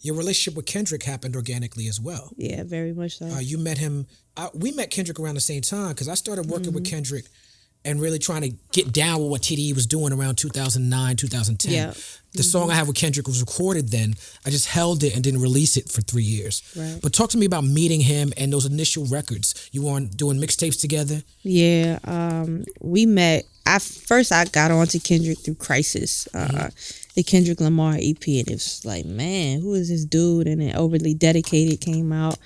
Your relationship with Kendrick happened organically as well. Yeah, very much so. You met him. We met Kendrick around the same time because I started working with Kendrick and really trying to get down with what TDE was doing around 2009, 2010. Yeah. The song I have with Kendrick was recorded then. I just held it and didn't release it for 3 years. Right. But talk to me about meeting him and those initial records. You were doing mixtapes together? Yeah, we met. I got onto Kendrick through Crisis, the Kendrick Lamar EP, and it was like, man, who is this dude? And then Overly Dedicated came out.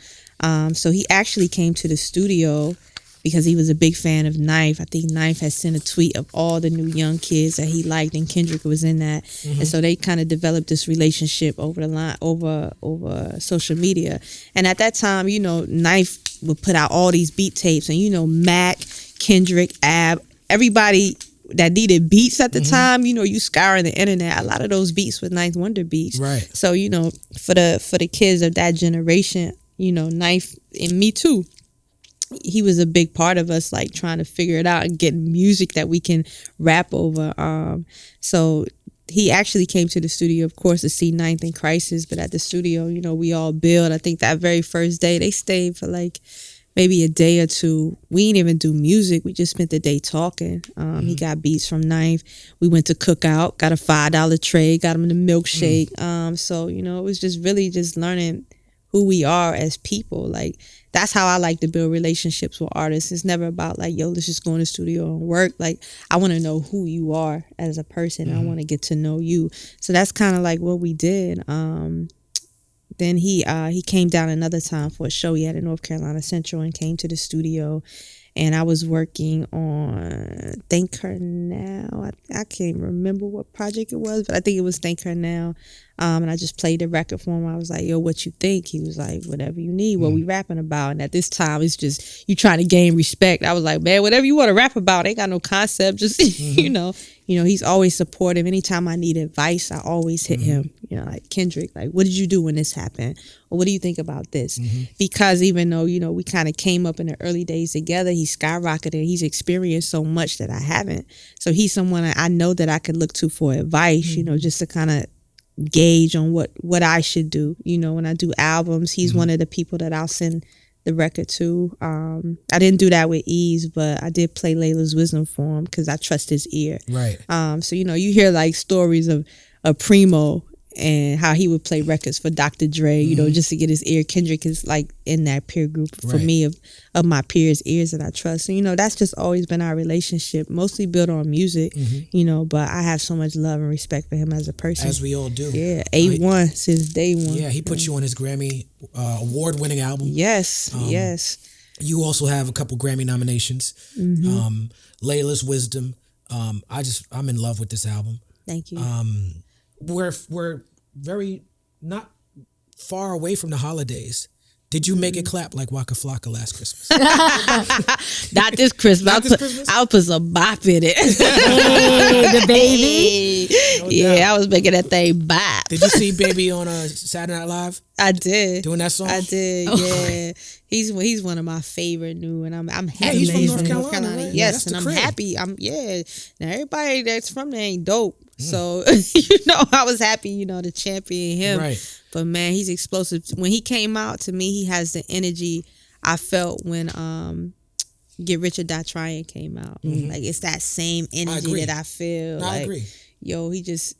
So he actually came to the studio because he was a big fan of Knife. I think Knife had sent a tweet of all the new young kids that he liked, and Kendrick was in that. And so they kind of developed this relationship over the line, over social media. And at that time, you know, Knife would put out all these beat tapes, and you know, Mac, Kendrick, Ab, everybody that needed beats at the time, you know, you scouring the internet. A lot of those beats were Ninth Wonder beats. Right. So, you know, for the kids of that generation, you know, Knife, and me too, he was a big part of us, like trying to figure it out and get music that we can rap over. So he actually came to the studio, of course, to see Ninth in Crisis, but at the studio, you know, we all build. I think that very first day they stayed for like maybe a day or two. We didn't even do music. We just spent the day talking. He got beats from Knife. We went to Cookout, got a $5 tray, got him the milkshake. So, you know, it was just really just learning who we are as people. Like, that's how I like to build relationships with artists. It's never about like, yo, let's just go in the studio and work. Like, I want to know who you are as a person. I want to get to know you. So that's kind of like what we did. Then he came down another time for a show he had in North Carolina Central and came to the studio. And I was working on Thank Her Now. I can't remember what project it was, but I think it was Thank Her Now. And I just played the record for him. I was like, yo, what you think? He was like, whatever you need. What we rapping about? And at this time, it's just you trying to gain respect. I was like, man, whatever you want to rap about. Ain't got no concept. Just, you know, he's always supportive. Anytime I need advice, I always hit him. You know, like, Kendrick, like, what did you do when this happened? Or what do you think about this? Because even though, you know, we kind of came up in the early days together, he skyrocketed. He's experienced so much that I haven't. So he's someone I know that I could look to for advice, you know, just to kind of gauge on what I should do. You know, when I do albums, he's one of the people that I'll send the record to. I didn't do that with Ease, but I did play Layla's Wisdom for him because I trust his ear. Right. So, you know, you hear like stories of Primo and how he would play records for Dr. Dre, you know, just to get his ear. Kendrick is like in that peer group for me of my peers' ears that I trust. So, you know, that's just always been our relationship, mostly built on music, you know, but I have so much love and respect for him as a person. As we all do. Yeah, A1 since day one. Yeah, he put you on his Grammy award-winning album. Yes, yes. You also have a couple Grammy nominations. Layla's Wisdom. I'm in love with this album. Thank you. We're very not far away from the holidays. Did you make it clap like Waka Flocka last Christmas? Not this Christmas. I'll put some bop in it. Hey, DaBaby. No doubt. I was making that thing bop. Did you see Baby on Saturday Night Live? I did. Doing that song? I did, yeah. He's one of my favorite new, and I'm happy. Yeah, he's from North Carolina, right? Yes, and I'm happy. Now everybody that's from there ain't dope. So, you know, I was happy, you know, to champion him. Right. But man, he's explosive. When he came out, to me, he has the energy I felt when Get Rich or Die Trying came out. Like, it's that same energy that I feel. I agree. Yo, he just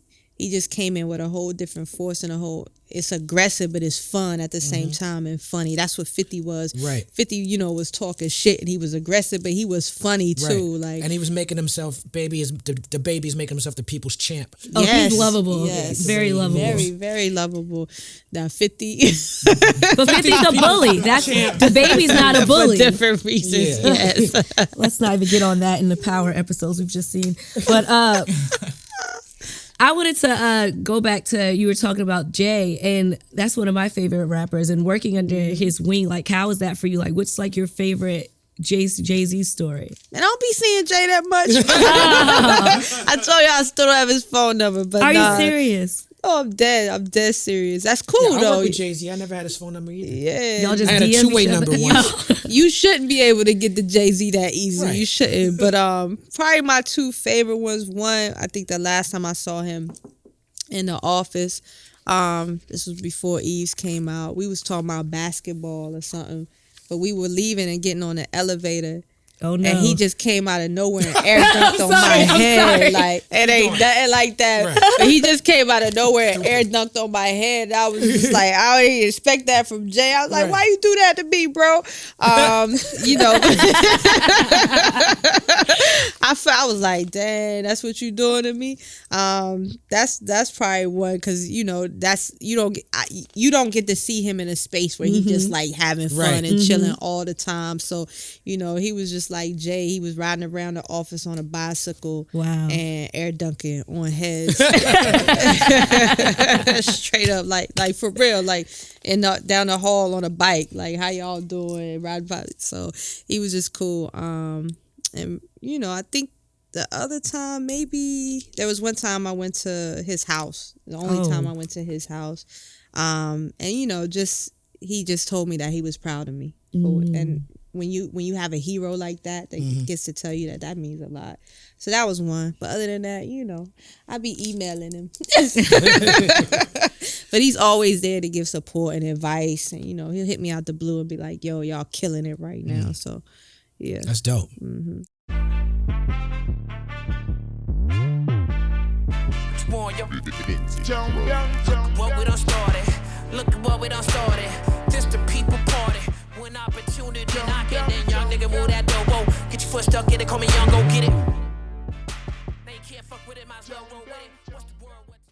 came in with a whole different force and it's aggressive, but it's fun at the same time and funny. That's what 50 was. Right. 50, you know, was talking shit and he was aggressive, but he was funny too. Right. Like, and he was making himself, DaBaby's making himself the people's champ. Oh, yes. He's lovable. Yes. Very lovable. Very, very lovable. Now 50. But 50's a bully. That's DaBaby's not a bully. For different reasons. Yeah. Yes. Let's not even get on that in the Power episodes we've just seen. But I wanted to go back to, you were talking about Jay, and that's one of my favorite rappers, and working under his wing. Like, how is that for you? Like, what's like your favorite Jay-Z story? And I don't be seeing Jay that much. I told you I still don't have his phone number. But Are you serious? Oh, I'm dead serious. That's cool, though. I work with Jay-Z. I never had his phone number either. Yeah. Y'all just I had a DM two-way number once. You shouldn't be able to get the Jay-Z that easy. Right. You shouldn't. But probably my two favorite ones. One, I think the last time I saw him in the office, This was before Eves came out. We was talking about basketball or something, but we were leaving and getting on the elevator. Oh no! And he just came out of nowhere and air dunked on my head. Like, it ain't nothing like that. Right. But he just came out of nowhere and air dunked on my head. I was just like, I didn't expect that from Jay. I was like, why you do that to me, bro? You know. I was like, dang, that's what you doing to me. That's probably one, because you know you don't get to see him in a space where he just like having fun and chilling all the time. So you know, he was just like Jay. He was riding around the office on a bicycle, and air dunking on heads, straight up, like for real, like down the hall on a bike, like how y'all doing, ride bike. So he was just cool. And you know, I think the other time, maybe there was one time I went to his house. The only time I went to his house, and you know, he just told me that he was proud of me, and when you have a hero like that gets to tell you that means a lot. So that was one. But other than that, you know, I be emailing him. But he's always there to give support and advice. And, you know, he'll hit me out the blue and be like, yo, y'all killing it right now. So, yeah. That's dope. What we done started. Look at what we done started. This the people party. When opportunity knocking, then young nigga move that door. Whoa, get your foot stuck in it, call me young